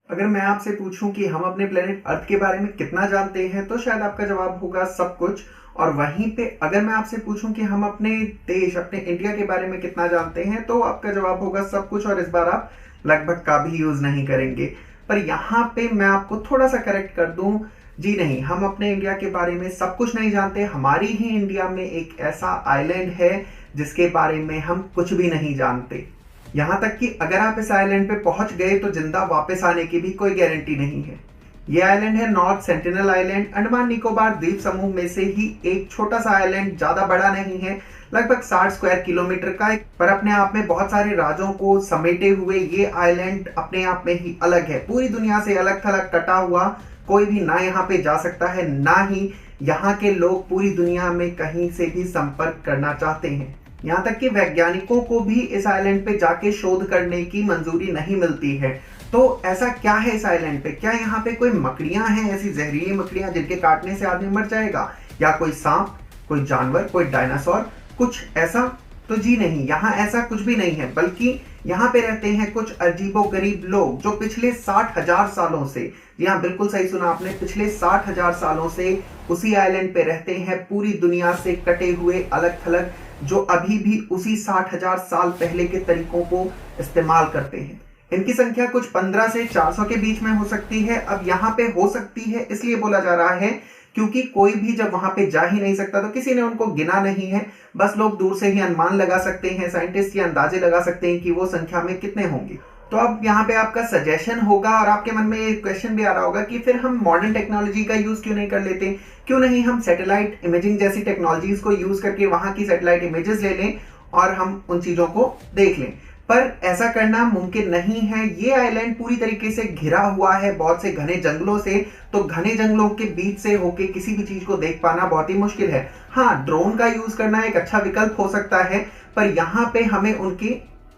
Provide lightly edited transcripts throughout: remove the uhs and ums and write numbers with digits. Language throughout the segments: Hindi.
अगर मैं आपसे पूछूं कि हम अपने प्लेनेट अर्थ के बारे में कितना जानते हैं तो शायद आपका जवाब होगा सब कुछ। और वहीं पे अगर मैं आपसे पूछूं कि हम अपने देश अपने इंडिया के बारे में कितना जानते हैं तो आपका जवाब होगा सब कुछ, और इस बार आप लगभग का भी यूज नहीं करेंगे। पर यहाँ पे मैं आपको थोड़ा सा करेक्ट कर दूं, जी नहीं, हम अपने इंडिया के बारे में सब कुछ नहीं जानते। हमारी ही इंडिया में एक ऐसा आइलैंड है जिसके बारे में हम कुछ भी नहीं जानते। यहाँ तक कि अगर आप इस आइलैंड पे पहुंच गए तो जिंदा वापस आने की भी कोई गारंटी नहीं है। ये आइलैंड है north sentinel island, Andaman Nicobar द्वीप समूह में से ही एक छोटा सा आइलैंड, ज्यादा बड़ा नहीं है, लगभग 60 स्क्वायर किलोमीटर का है, पर अपने आप में बहुत सारे राज्यों को समेटे हुए ये आइलैंड अपने आप में ही अलग है। पूरी दुनिया से अलग थलग कटा हुआ, कोई भी ना यहाँ पे जा सकता है, ना ही यहाँ के लोग पूरी दुनिया में कहीं से भी संपर्क करना चाहते हैं। यहाँ तक कि वैज्ञानिकों को भी इस आइलैंड पे जाके शोध करने की मंजूरी नहीं मिलती है। तो ऐसा क्या है इस आइलैंड पे? क्या यहाँ पे कोई मकड़ियां हैं, ऐसी जहरीली मकड़ियां जिनके काटने से आदमी मर जाएगा, या कोई सांप, कोई जानवर, कोई डायनासोर, कुछ ऐसा? तो जी नहीं, यहाँ ऐसा कुछ भी नहीं है, बल्कि यहाँ पे रहते हैं कुछ अजीबोगरीब लोग जो पिछले 60,000 सालों से, जी हाँ बिल्कुल सही सुना आपने, पिछले 60,000 सालों से उसी आइलैंड पे रहते हैं, पूरी दुनिया से कटे हुए अलग थलग, जो अभी भी उसी 60,000 साल पहले के तरीकों को इस्तेमाल करते हैं। इनकी संख्या कुछ 15 से 400 के बीच में हो सकती है। अब यहाँ पे हो सकती है इसलिए बोला जा रहा है क्योंकि कोई भी जब वहां पे जा ही नहीं सकता तो किसी ने उनको गिना नहीं है, बस लोग दूर से ही अनुमान लगा सकते हैं, साइंटिस्ट ये अंदाजे लगा सकते हैं कि वो संख्या में कितने होंगे। तो अब यहाँ पे आपका सजेशन होगा और आपके मन में एक क्वेश्चन भी आ रहा होगा कि फिर हम मॉडर्न टेक्नोलॉजी का यूज क्यों नहीं कर लेते, क्यों नहीं हम सैटेलाइट इमेजिंग जैसी टेक्नोलॉजीज को यूज करके वहां की सैटेलाइट इमेजेस ले लें और हम उन चीजों को देख लें। पर ऐसा करना मुमकिन नहीं है। ये आइलैंड पूरी तरीके से घिरा हुआ है बहुत से घने जंगलों से, तो घने जंगलों के बीच से होके किसी भी चीज को देख पाना बहुत ही मुश्किल है। हाँ, ड्रोन का यूज करना एक अच्छा विकल्प हो सकता है, पर यहाँ पे हमें उनकी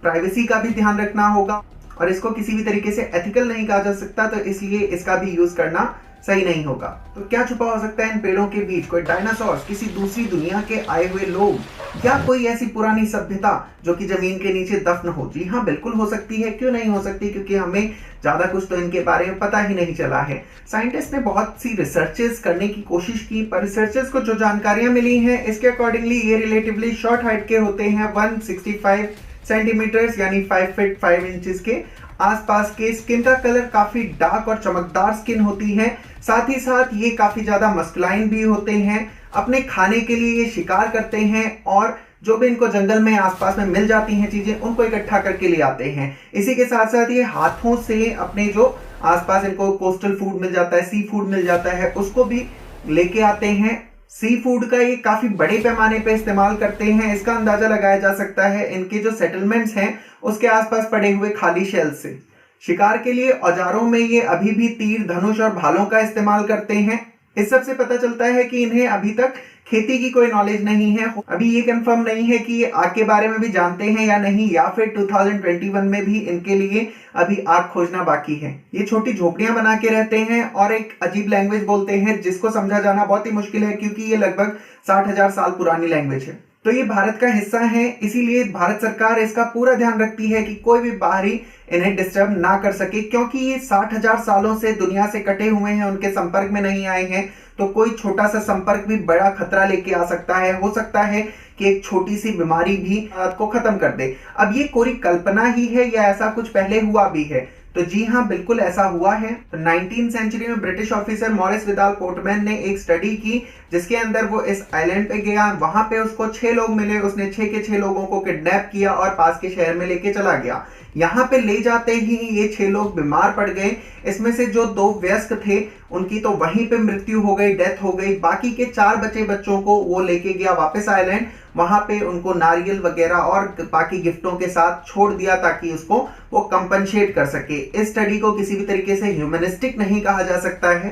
प्राइवेसी का भी ध्यान रखना होगा और इसको किसी भी तरीके से एथिकल नहीं कहा जा सकता, तो इसलिए इसका भी यूज करना सही नहीं होगा। तो क्या छुपा हो सकता है इन पेड़ों के बीच? कोई डायनासोर, किसी दूसरी दुनिया के आए हुए लोग, या कोई ऐसी पुरानी सभ्यता जो कि जमीन के नीचे दफन हो? जी हाँ बिल्कुल हो सकती है, क्यों नहीं हो सकती, क्योंकि हमें ज्यादा कुछ तो इनके बारे में पता ही नहीं चला है। साइंटिस्ट ने बहुत सी रिसर्चेस करने की कोशिश की, पर रिसर्चर्स को जो जानकारियां मिली हैं इसके अकॉर्डिंगली ये रिलेटिवली शॉर्ट हाइट के होते हैं, 165 सेंटीमीटर्स यानी 5 फीट 5 इंचेस के आसपास के। स्किन का कलर काफी डार्क और चमकदार स्किन होती है, साथ ही साथ ये काफी ज्यादा मस्कुलाइन भी होते हैं। अपने खाने के लिए ये शिकार करते हैं और जो भी इनको जंगल में आसपास में मिल जाती हैं चीजें उनको इकट्ठा करके ले आते हैं। इसी के साथ साथ ये हाथों से अपने जो आसपास इनको कोस्टल फूड मिल जाता है, सी फूड मिल जाता है, उसको भी लेके आते हैं। सी फूड का ये काफी बड़े पैमाने पे इस्तेमाल करते हैं। इसका अंदाजा लगाया जा सकता है इनके जो सेटलमेंट्स हैं उसके आसपास पड़े हुए खाली शेल से। शिकार के लिए औजारों में ये अभी भी तीर, धनुष और भालों का इस्तेमाल करते हैं। इस सब से पता चलता है कि इन्हें अभी तक खेती की कोई नॉलेज नहीं है। अभी ये कंफर्म नहीं है कि ये आग के बारे में भी जानते हैं या नहीं, या फिर 2021 में भी इनके लिए अभी आग खोजना बाकी है। ये छोटी झोपड़ियां बना के रहते हैं और एक अजीब लैंग्वेज बोलते हैं जिसको समझा जाना बहुत ही मुश्किल है, क्योंकि ये लगभग 60,000 साल पुरानी लैंग्वेज है। तो ये भारत का हिस्सा है, इसीलिए भारत सरकार इसका पूरा ध्यान रखती है कि कोई भी बाहरी इन्हें डिस्टर्ब ना कर सके, क्योंकि ये 60,000 सालों से दुनिया से कटे हुए हैं, उनके संपर्क में नहीं आए हैं, तो कोई छोटा सा संपर्क भी बड़ा खतरा लेके आ सकता है। हो सकता है कि एक छोटी सी बीमारी भी को खत्म कर दे। अब ये कोई कल्पना ही है या ऐसा कुछ पहले हुआ भी है? तो जी हाँ बिल्कुल ऐसा हुआ है। तो 19वीं सेंचुरी में British officer Morris Vidal Portman ने एक स्टडी की जिसके अंदर वो इस आइलैंड पे गया। वहां पे उसको 6 लोग मिले, उसने 6 के 6 लोगों को किडनैप किया और पास के शहर में लेके चला गया। यहाँ पे ले जाते ही ये 6 लोग बीमार पड़ गए। इसमें से जो 2 वयस्क थे उनकी तो वहीं पे मृत्यु हो गई, डेथ हो गई। बाकी के 4 बचे बच्चों को वो लेके गया वापस आइलैंड, वहां पे उनको नारियल वगैरह और बाकी गिफ्टों के साथ छोड़ दिया ताकि उसको वो कंपनसेट कर सके। इस स्टडी को किसी भी तरीके से ह्यूमनिस्टिक नहीं कहा जा सकता है,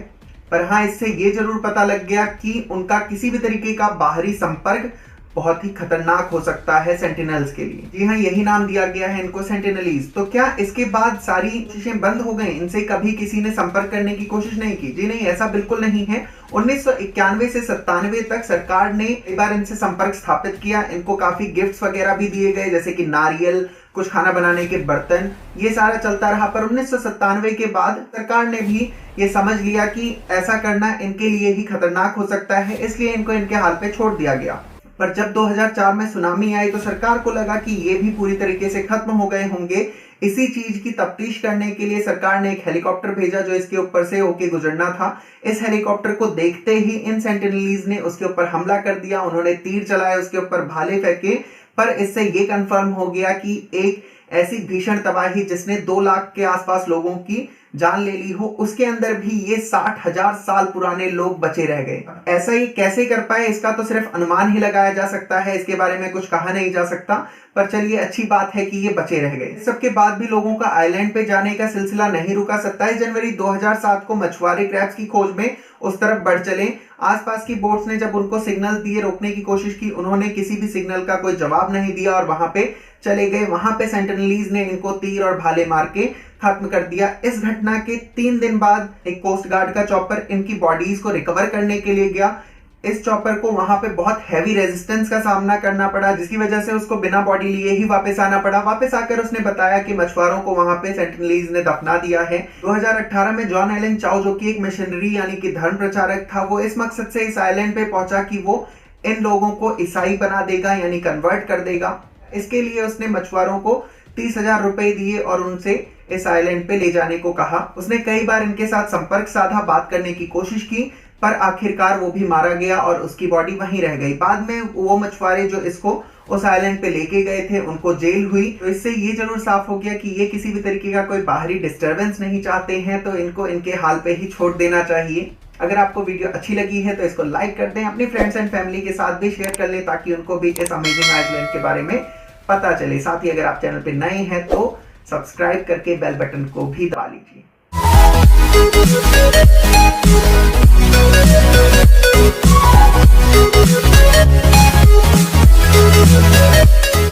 पर हाँ इससे ये जरूर पता लग गया कि उनका किसी भी तरीके का बाहरी संपर्क बहुत ही खतरनाक हो सकता है सेंटिनल्स के लिए। जी हाँ, यही नाम दिया गया है इनको, सेंटिनलीज। तो क्या इसके बाद सारी कोशिशें बंद हो गई, इनसे कभी किसी ने संपर्क करने की कोशिश नहीं की? जी नहीं, ऐसा बिल्कुल नहीं है। 1991 से 97 तक सरकार ने एक बार इनसे संपर्क स्थापित किया। इनको काफी गिफ्ट्स वगैरह भी दिए गए, जैसे कि नारियल, कुछ खाना बनाने के बर्तन, ये सारा चलता रहा। पर 1997 के बाद सरकार ने भी ये समझ लिया कि ऐसा करना इनके लिए ही खतरनाक हो सकता है, इसलिए इनको इनके हाल पे छोड़ दिया गया। पर जब 2004 में सुनामी आई तो सरकार को लगा कि ये भी पूरी तरीके से खत्म हो गए होंगे। इसी चीज की तफ्तीश करने के लिए सरकार ने एक हेलीकॉप्टर भेजा जो इसके ऊपर से होके गुजरना था। इस हेलीकॉप्टर को देखते ही इन सेंटिनलीज ने उसके ऊपर हमला कर दिया। उन्होंने तीर चलाए, उसके ऊपर भाले फेंके, पर इससे ये कंफर्म हो गया कि एक ऐसी भीषण तबाही जिसने 2 लाख के आसपास लोगों की जान ले ली हो, उसके अंदर भी ये 60,000 साल पुराने लोग बचे रह गए। ऐसा ही कैसे कर पाए इसका तो सिर्फ अनुमान ही लगाया जा सकता है, इसके बारे में कुछ कहा नहीं जा सकता। पर चलिए, अच्छी बात है कि ये बचे रह गए। सबके बाद भी लोगों का आइलैंड पे जाने का सिलसिला नहीं रुका। 27 जनवरी 2007 को मछुआरे क्रैब्स की खोज में उस तरफ बढ़ चले। आसपास की बोट्स ने जब उनको सिग्नल दिए, रोकने की कोशिश की, उन्होंने किसी भी सिग्नल का कोई जवाब नहीं दिया और वहां पे चले गए। वहां पे सेंटिनलीज ने इनको तीर और भाले मार के खत्म कर दिया। इस घटना के 3 दिन बाद एक कोस्ट गार्ड का चॉपर इनकी बॉडीज को रिकवर करने के लिए गया। इस चॉपर को वहां पे बहुत हैवी रेजिस्टेंस का सामना करना पड़ा, जिसकी वजह से उसको बिना बॉडी लिए ही वापस आना पड़ा। वापस आकर उसने बताया कि मछुआरों को वहां पे सेंटिनलीज ने दफना दिया है। 2018 में जॉन एलन चाउ, जो कि एक मिशनरी यानी कि धर्म प्रचारक था, वो इस मकसद से इस आइलैंड पे पहुंचा कि वो इन लोगों को ईसाई बना देगा, यानी कन्वर्ट कर देगा। इसके लिए उसने मछुआरों को 30,000 रुपए दिए और उनसे इस आइलैंड पे ले जाने को कहा। उसने कई बार इनके साथ संपर्क साधा, बात करने की कोशिश की, पर आखिरकार वो भी मारा गया और उसकी बॉडी वहीं रह गई। बाद में वो मछुआरे जो इसको उस आइलैंड पे लेके गए थे, उनको जेल हुई। तो इससे ये जरूर साफ हो गया कि ये किसी भी तरीके का कोई बाहरी डिस्टरबेंस नहीं चाहते हैं, तो इनको इनके हाल पे ही छोड़ देना चाहिए। अगर आपको वीडियो अच्छी लगी है तो इसको लाइक कर दें, अपने फ्रेंड्स एंड फैमिली के साथ भी शेयर कर लें ताकि उनको भी इस अमेजिंग आइलैंड के बारे में पता चले। साथ ही अगर आप चैनल पे नए हैं तो सब्सक्राइब करके बेल बटन को भी दबा लीजिए।